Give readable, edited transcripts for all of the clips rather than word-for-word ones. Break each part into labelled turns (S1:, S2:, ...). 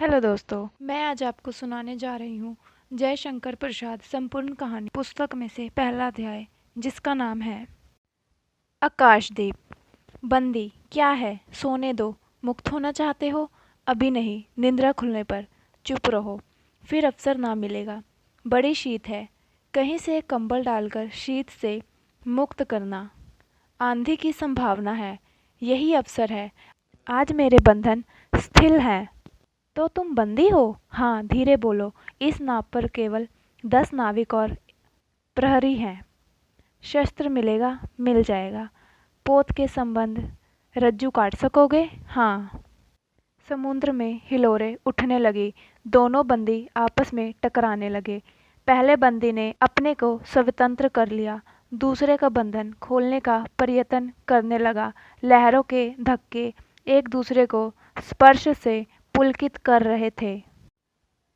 S1: Hello दोस्तों, मैं आज आपको सुनाने जा रही हूँ जयशंकर प्रसाद संपूर्ण कहानी पुस्तक में से पहला अध्याय, जिसका नाम है आकाशदीप। बंदी, क्या है? सोने दो। मुक्त होना चाहते हो? अभी नहीं, निंद्रा खुलने पर। चुप रहो, फिर अवसर ना मिलेगा। बड़ी शीत है, कहीं से एक कंबल डालकर शीत से मुक्त करना। आंधी की संभावना है, यही अवसर है। आज मेरे बंधन शिथिल हैं। तो तुम बंदी हो? हाँ, धीरे बोलो। इस नाव पर केवल 10 नाविक और प्रहरी हैं। शस्त्र मिलेगा? मिल जाएगा। पोत के संबंध रज्जू काट सकोगे? हाँ। समुद्र में हिलोरें उठने लगी। दोनों बंदी आपस में टकराने लगे। पहले बंदी ने अपने को स्वतंत्र कर लिया, दूसरे का बंधन खोलने का प्रयत्न करने लगा। लहरों के धक्के एक दूसरे को स्पर्श से पुलकित कर रहे थे।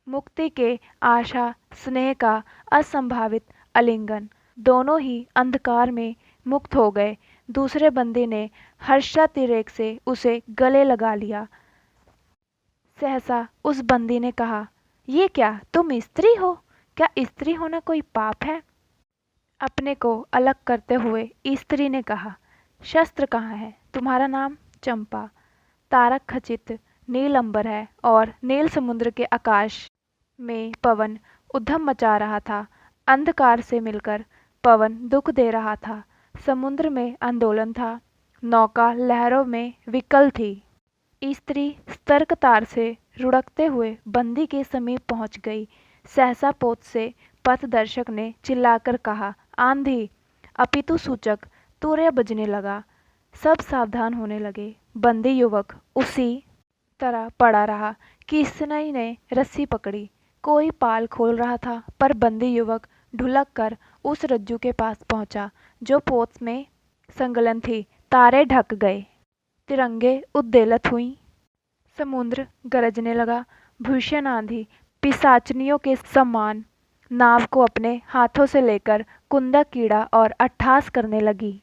S1: मुक्ति के आशा स्नेह का असंभावित आलिंगन। दोनों ही अंधकार में मुक्त हो गए। दूसरे बंदी ने हर्षातिरेक से उसे गले लगा लिया। सहसा उस बंदी ने कहा, ये क्या, तुम स्त्री हो? क्या स्त्री होना कोई पाप है? अपने को अलग करते हुए स्त्री ने कहा, शस्त्र कहाँ है? तुम्हारा नाम? चंपा। तारक खचित नील अंबर है और नील समुद्र के आकाश में पवन उद्यम मचा रहा था। अंधकार से मिलकर पवन दुख दे रहा था। समुद्र में आंदोलन था, नौका लहरों में विकल थी। स्त्री सतर्क तार से रुढ़कते हुए बंदी के समीप पहुंच गई। सहसा पोत से पथदर्शक ने चिल्लाकर कहा, आंधी! अपितु सूचक तूर्य बजने लगा। सब सावधान होने लगे। बंदी युवक उसी तरह पड़ा रहा। किसनई ने रस्सी पकड़ी। कोई पाल खोल रहा था, पर बंदी युवक ढुलक कर उस रज्जू के पास पहुंचा जो पोत में संलग्न थी। तारे ढक गए, तिरंगे उद्वेलित हुई। समुद्र गरजने लगा। भीषण आंधी पिशाचनियों के समान नाव को अपने हाथों से लेकर कुंदा कीड़ा और अट्ठास करने लगी।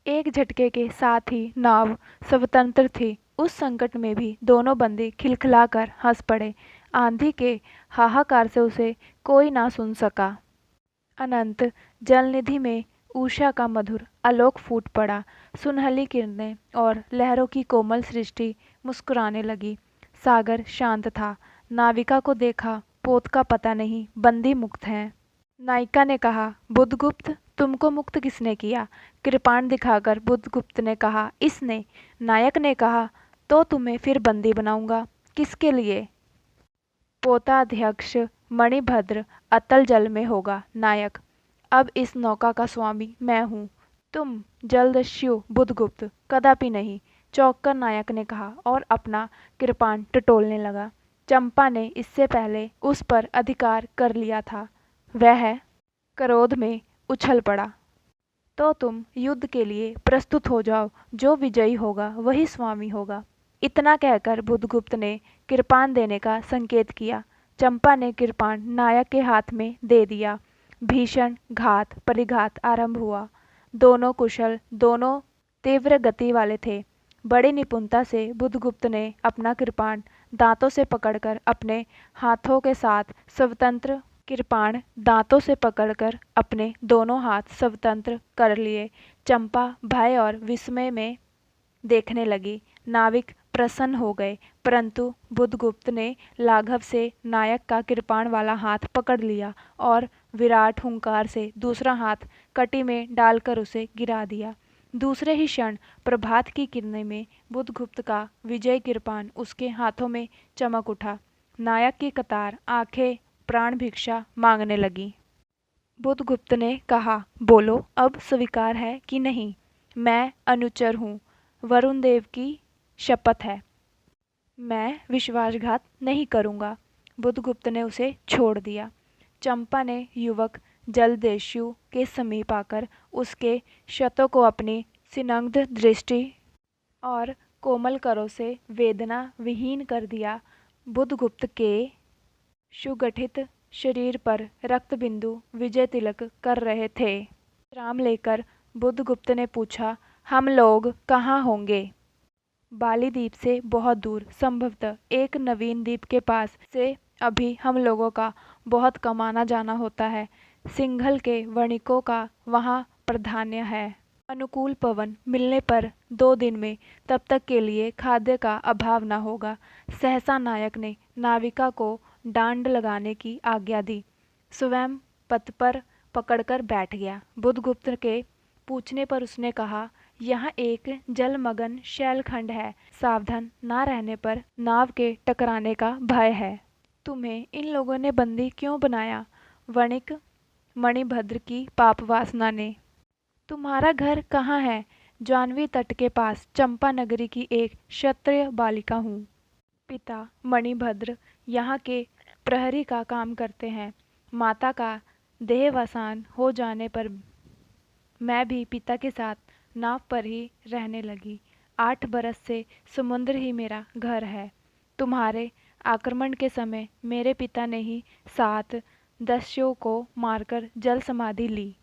S1: एक झटके के साथ ही नाव स्वतंत्र थी। उस संकट में भी दोनों बंदी खिलखिलाकर हंस पड़े। आंधी के हाहाकार से उसे कोई ना सुन सका। अनंत जलनिधि में उषा का मधुर आलोक फूट पड़ा। सुनहली किरणें और लहरों की कोमल सृष्टि मुस्कुराने लगी। सागर शांत था। नाविका को देखा, पोत का पता नहीं, बंदी मुक्त हैं। नायिका ने कहा, बुधगुप्त, तुमको मुक्त किसने किया? कृपाण दिखाकर बुधगुप्त ने कहा, इसने। नायक ने कहा, तो तुम्हें फिर बंदी बनाऊंगा। किसके लिए? पोताध्यक्ष मणिभद्र अतल जल में होगा। नायक, अब इस नौका का स्वामी मैं हूँ। तुम जलदस्यु बुधगुप्त? कदापि नहीं, चौंककर नायक ने कहा और अपना कृपाण टटोलने लगा। चंपा ने इससे पहले उस पर अधिकार कर लिया था। वह क्रोध में उछल पड़ा। तो तुम युद्ध के लिए प्रस्तुत हो जाओ। जो विजयी होगा वही स्वामी होगा। इतना कहकर बुधगुप्त ने कृपाण देने का संकेत किया। चंपा ने कृपाण नायक के हाथ में दे दिया। भीषण घात परिघात आरंभ हुआ। दोनों कुशल, दोनों तीव्र गति वाले थे। बड़ी निपुणता से बुधगुप्त ने अपना कृपाण दांतों से पकड़कर अपने हाथों के साथ स्वतंत्र कृपाण दांतों से पकड़कर अपने दोनों हाथ स्वतंत्र कर लिए। चंपा भय और विस्मय में देखने लगी। नाविक प्रसन्न हो गए, परंतु बुधगुप्त ने लाघव से नायक का कृपाण वाला हाथ पकड़ लिया और विराट हुंकार से दूसरा हाथ कटी में डालकर उसे गिरा दिया। दूसरे ही क्षण प्रभात की किरणें में बुधगुप्त का विजय कृपाण उसके हाथों में चमक उठा। नायक की कतार आंखें प्राण भिक्षा मांगने लगी। बुधगुप्त ने कहा, बोलो, अब स्वीकार है कि नहीं? मैं अनुचर हूँ, वरुण देव की शपथ है। मैं विश्वासघात नहीं करूँगा। बुधगुप्त ने उसे छोड़ दिया। चंपा ने युवक जलदेशु के समीप आकर उसके क्षतों को अपनी सिनग्ध दृष्टि और कोमल करों से वेदना विहीन कर दिया। बुधगुप्त के सुगठित शरीर पर रक्त बिंदु विजय तिलक कर रहे थे। विश्राम लेकर बुधगुप्त ने पूछा, हम लोग कहाँ होंगे? बाली द्वीप से बहुत दूर, संभवतः एक नवीन द्वीप के पास से अभी हम लोगों का बहुत कम आना जाना होता है। सिंघल के वणिकों का वहाँ प्राधान्य है। अनुकूल पवन मिलने पर 2 दिन में तब तक के लिए खाद्य का अभाव न होगा। सहसा नायक ने नाविका को डांड लगाने की आज्ञा दी। स्वयं पथ पर पकड़कर बैठ गया। बुधगुप्त के पूछने पर उसने कहा, यहाँ एक जलमग्न शैलखंड है, सावधान ना रहने पर नाव के टकराने का भय है। तुम्हें इन लोगों ने बंदी क्यों बनाया? वणिक मणिभद्र की पाप वासना ने। तुम्हारा घर कहाँ है? जाह्नवी तट के पास चंपा नगरी की एक क्षत्रिय बालिका हूँ। पिता मणिभद्र यहाँ के प्रहरी का काम करते हैं। माता का देहावसान हो जाने पर मैं भी पिता के साथ नाव पर ही रहने लगी। 8 बरस से समुद्र ही मेरा घर है। तुम्हारे आक्रमण के समय मेरे पिता ने ही 7 दस्युओं को मारकर जल समाधि ली।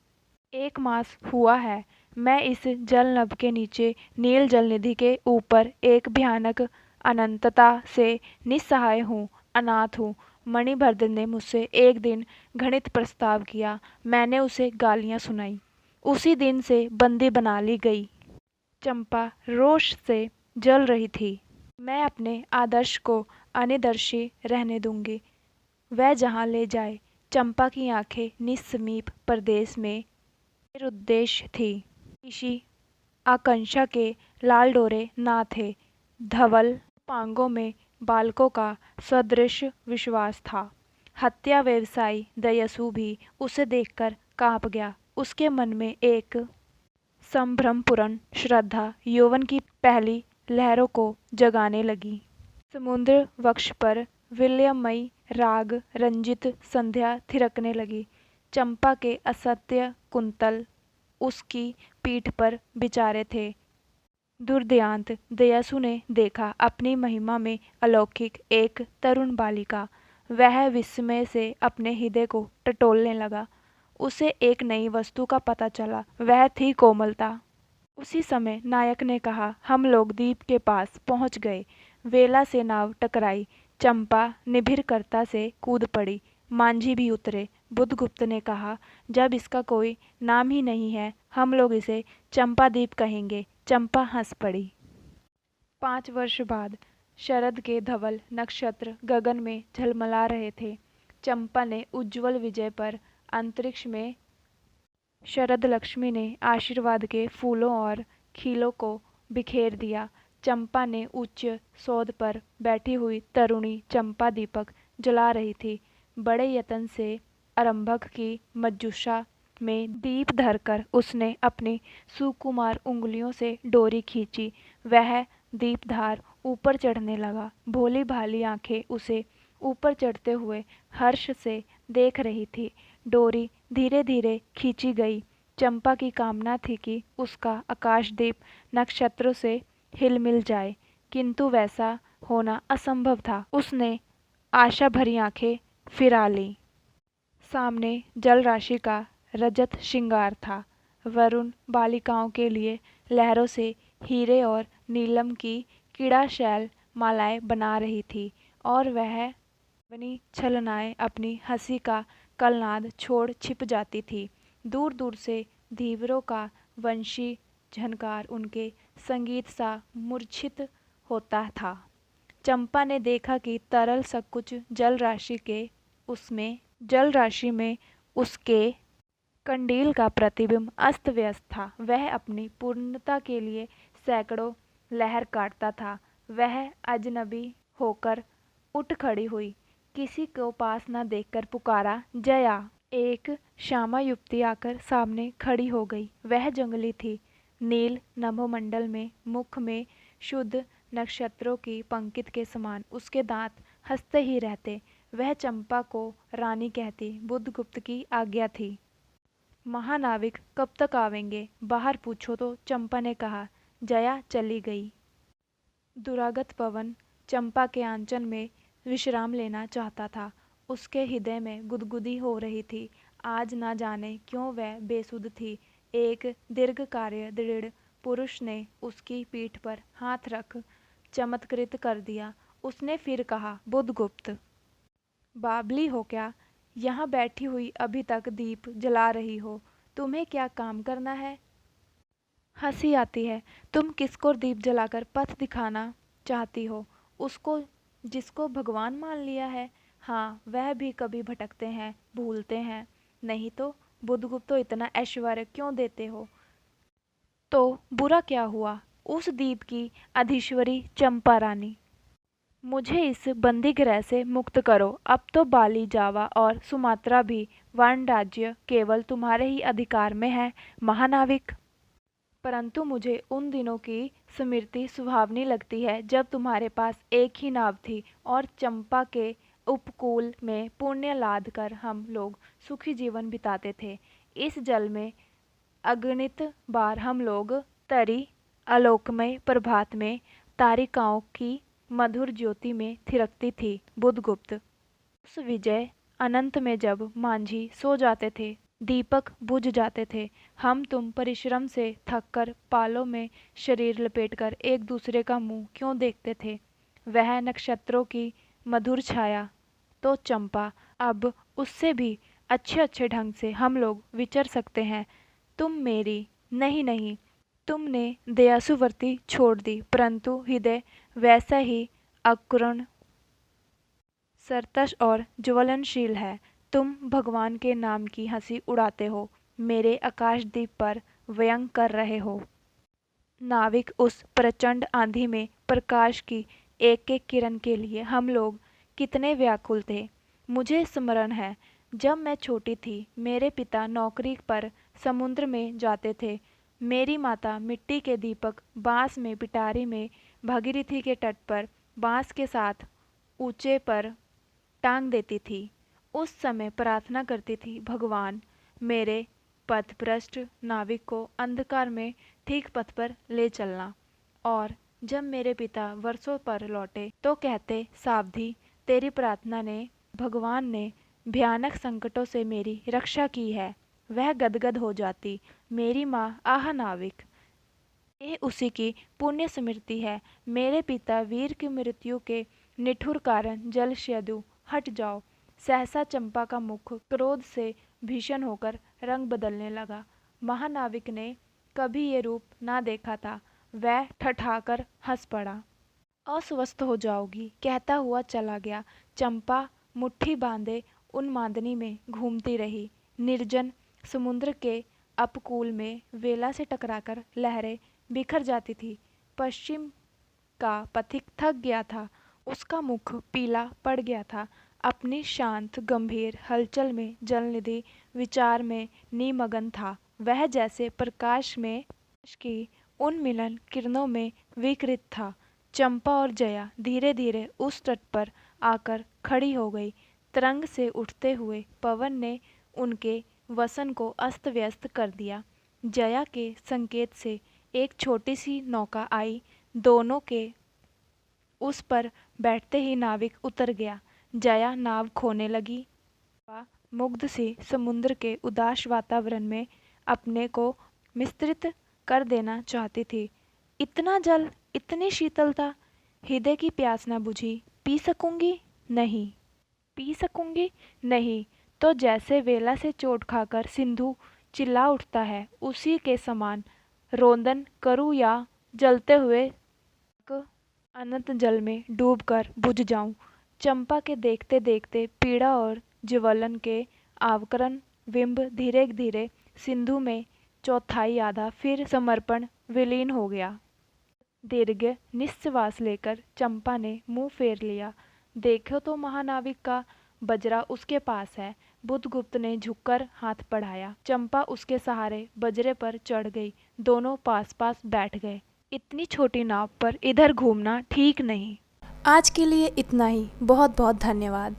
S1: 1 मास हुआ है मैं इस जल नभ के नीचे नील जल निधि के ऊपर एक भयानक अनंतता से निस्सहाय हूँ, अनाथ हूँ। मणिभद्र ने मुझसे एक दिन घृणित प्रस्ताव किया। मैंने उसे गालियाँ सुनाई। उसी दिन से बंदी बना ली गई। चंपा रोष से जल रही थी। मैं अपने आदर्श को अनिदर्शी रहने दूंगी। वह जहाँ ले जाए। चंपा की आंखें निस्समीप प्रदेश में निरुद्देश थी। किसी आकांक्षा के लाल डोरे ना थे। धवल पांगों में बालकों का सदृश विश्वास था। हत्या व्यवसायी दयसु भी उसे देखकर कांप गया। उसके मन में एक संभ्रमपूर्ण श्रद्धा यौवन की पहली लहरों को जगाने लगी। समुद्र वक्ष पर विलयमयी राग रंजित संध्या थिरकने लगी। चंपा के असत्य कुंतल उसकी पीठ पर बिचारे थे। दुर्दांत दयासु ने देखा अपनी महिमा में अलौकिक एक तरुण बालिका। वह विस्मय से अपने हृदय को टटोलने लगा। उसे एक नई वस्तु का पता चला, वह थी कोमलता। उसी समय नायक ने कहा, हम लोग द्वीप के पास पहुंच गए। वेला से नाव टकराई। चंपा निर्भीकता से कूद पड़ी। मांझी भी उतरे। बुधगुप्त ने कहा, जब इसका कोई नाम ही नहीं है, हम लोग इसे चंपा द्वीप कहेंगे। चंपा हंस पड़ी। 5 वर्ष बाद शरद के धवल नक्षत्र गगन में झलमला रहे थे। चंपा ने उज्ज्वल विजय पर अंतरिक्ष में शरद लक्ष्मी ने आशीर्वाद के फूलों और खीलों को बिखेर दिया। चंपा ने उच्च सौध पर बैठी हुई तरुणी चंपा दीपक जला रही थी। बड़े यत्न से आरंभक की मज्जुषा में दीप धरकर उसने अपनी सुकुमार उंगलियों से डोरी खींची। वह दीपधार ऊपर चढ़ने लगा। भोली भाली आंखें उसे ऊपर चढ़ते हुए हर्ष से देख रही थी। डोरी धीरे धीरे खींची गई। चंपा की कामना थी कि उसका आकाशदीप नक्षत्रों से हिलमिल जाए, किंतु वैसा होना असंभव था। उसने आशा भरी आंखें फिरा ली। सामने जल राशि का रजत श्रृंगार था। वरुण बालिकाओं के लिए लहरों से हीरे और नीलम की क्रीड़ाशैल मालाएं बना रही थी, और वह अपनी छलनाएं अपनी हंसी का कलनाद छोड़ छिप जाती थी। दूर दूर से धीवरों का वंशी झनकार उनके संगीत सा मूर्छित होता था। चंपा ने देखा कि तरल सकुच जल राशि में उसके कंडील का प्रतिबिंब अस्त व्यस्त था। वह अपनी पूर्णता के लिए सैकड़ों लहर काटता था। वह अजनबी होकर उठ खड़ी हुई। किसी को पास न देखकर पुकारा, जया। एक श्यामा युवती आकर सामने खड़ी हो गई। वह जंगली थी। नील नभोमंडल में मुख में शुद्ध नक्षत्रों की पंक्ति के समान उसके दांत हंसते ही रहते। वह चंपा को रानी कहती। बुधगुप्त की आज्ञा थी। महानाविक कब तक आवेंगे? बाहर पूछो तो, चंपा ने कहा। जया चली गई। दुरागत पवन चंपा के आंचल में विश्राम लेना चाहता था। उसके हृदय में गुदगुदी हो रही थी। आज न जाने क्यों वह बेसुध थी। एक दीर्घकाय दृढ़ पुरुष ने उसकी पीठ पर हाथ रख चमत्कृत कर दिया। उसने फिर कहा, बुधगुप्त, बावली हो क्या? यहाँ बैठी हुई अभी तक दीप जला रही हो। तुम्हें क्या काम करना है? हंसी आती है। तुम किसको दीप जलाकर पथ दिखाना चाहती हो? उसको जिसको भगवान मान लिया है। हाँ, वह भी कभी भटकते हैं, भूलते हैं। नहीं तो बुधगुप्त, तो इतना ऐश्वर्य क्यों देते हो? तो बुरा क्या हुआ? उस द्वीप की अधीश्वरी चंपा रानी। मुझे इस बंदीगृह से मुक्त करो। अब तो बाली, जावा और सुमात्रा भी वर्ण राज्य केवल तुम्हारे ही अधिकार में है, महानाविक। परंतु मुझे उन दिनों की स्मृति सुहावनी लगती है जब तुम्हारे पास एक ही नाव थी और चंपा के उपकूल में पुण्य लाद कर हम लोग सुखी जीवन बिताते थे। इस जल में अगणित बार हम लोग तरी आलोकमय प्रभात में तारिकाओं की मधुर ज्योति में थिरकती थी। बुधगुप्त, उस विजय अनंत में जब मांझी सो जाते थे, दीपक बुझ जाते थे, हम तुम परिश्रम से थककर पालों में शरीर लपेटकर एक दूसरे का मुंह क्यों देखते थे? वह नक्षत्रों की मधुर छाया तो चंपा, अब उससे भी अच्छे अच्छे ढंग से हम लोग विचर सकते हैं। तुम मेरी नहीं नहीं, तुमने दयासुवर्ती छोड़ दी, परंतु हृदय वैसा ही अकुरण, सरतश और ज्वलनशील है। तुम भगवान के नाम की हंसी उड़ाते हो, मेरे आकाशदीप पर व्यंग कर रहे हो। नाविक, उस प्रचंड आंधी में प्रकाश की एक एक किरण के लिए हम लोग कितने व्याकुल थे। मुझे स्मरण है, जब मैं छोटी थी, मेरे पिता नौकरी पर समुद्र में जाते थे। मेरी माता मिट्टी के दीपक बांस में पिटारी में भागीरथी के तट पर बांस के साथ ऊंचे पर टांग देती थी। उस समय प्रार्थना करती थी, भगवान, मेरे पथभ्रष्ट नाविक को अंधकार में ठीक पथ पर ले चलना। और जब मेरे पिता वर्षों पर लौटे तो कहते, सावधि, तेरी प्रार्थना ने, भगवान ने भयानक संकटों से मेरी रक्षा की है। वह गदगद हो जाती, मेरी माँ, आह नाविक, ये उसी की पुण्य स्मृति है। मेरे पिता वीर की मृत्यु के निठुर कारण जल शयदु, हट जाओ। सहसा चंपा का मुख क्रोध से भीषण होकर रंग बदलने लगा। महानाविक ने कभी ये रूप ना देखा था। वह ठठाकर हंस पड़ा। अस्वस्थ हो जाओगी, कहता हुआ चला गया। चंपा मुट्ठी बांधे उन्मादनी में घूमती रही। निर्जन समुद्र के अपकूल में वेला से टकराकर लहरें बिखर जाती थी। पश्चिम का पथिक थक गया था, उसका मुख पीला पड़ गया था। अपनी शांत गंभीर हलचल में जलनिधि विचार में निमग्न था। वह जैसे प्रकाश में की उन मिलन किरणों में विकृत था। चंपा और जया धीरे धीरे उस तट पर आकर खड़ी हो गई। तरंग से उठते हुए पवन ने उनके वसन को अस्त व्यस्त कर दिया। जया के संकेत से एक छोटी सी नौका आई। दोनों के उस पर बैठते ही नाविक उतर गया। जया नाव खोने लगी। वह मुग्ध सी समुद्र के उदास वातावरण में अपने को मिश्रित कर देना चाहती थी। इतना जल, इतनी शीतलता, हृदय की प्यास न बुझी। पी सकूंगी? नहीं। पी सकूंगी? नहीं। तो जैसे वेला से चोट खाकर सिंधु चिल्ला उठता है, उसी के समान रोदन करूं या जलते हुए अनंत जल में डूबकर बुझ जाऊं। चंपा के देखते देखते पीड़ा और ज्वलन के आवकरण बिंब धीरे धीरे सिंधु में चौथाई आधा फिर समर्पण विलीन हो गया। दीर्घ निश्वास लेकर चंपा ने मुंह फेर लिया। देखो तो महानाविक का बजरा उसके पास है। बुधगुप्त ने झुककर हाथ बढ़ाया। चंपा उसके सहारे बजरे पर चढ़ गई। दोनों पास पास बैठ गए। इतनी छोटी नाव पर इधर घूमना ठीक नहीं। आज के लिए इतना ही। बहुत बहुत धन्यवाद।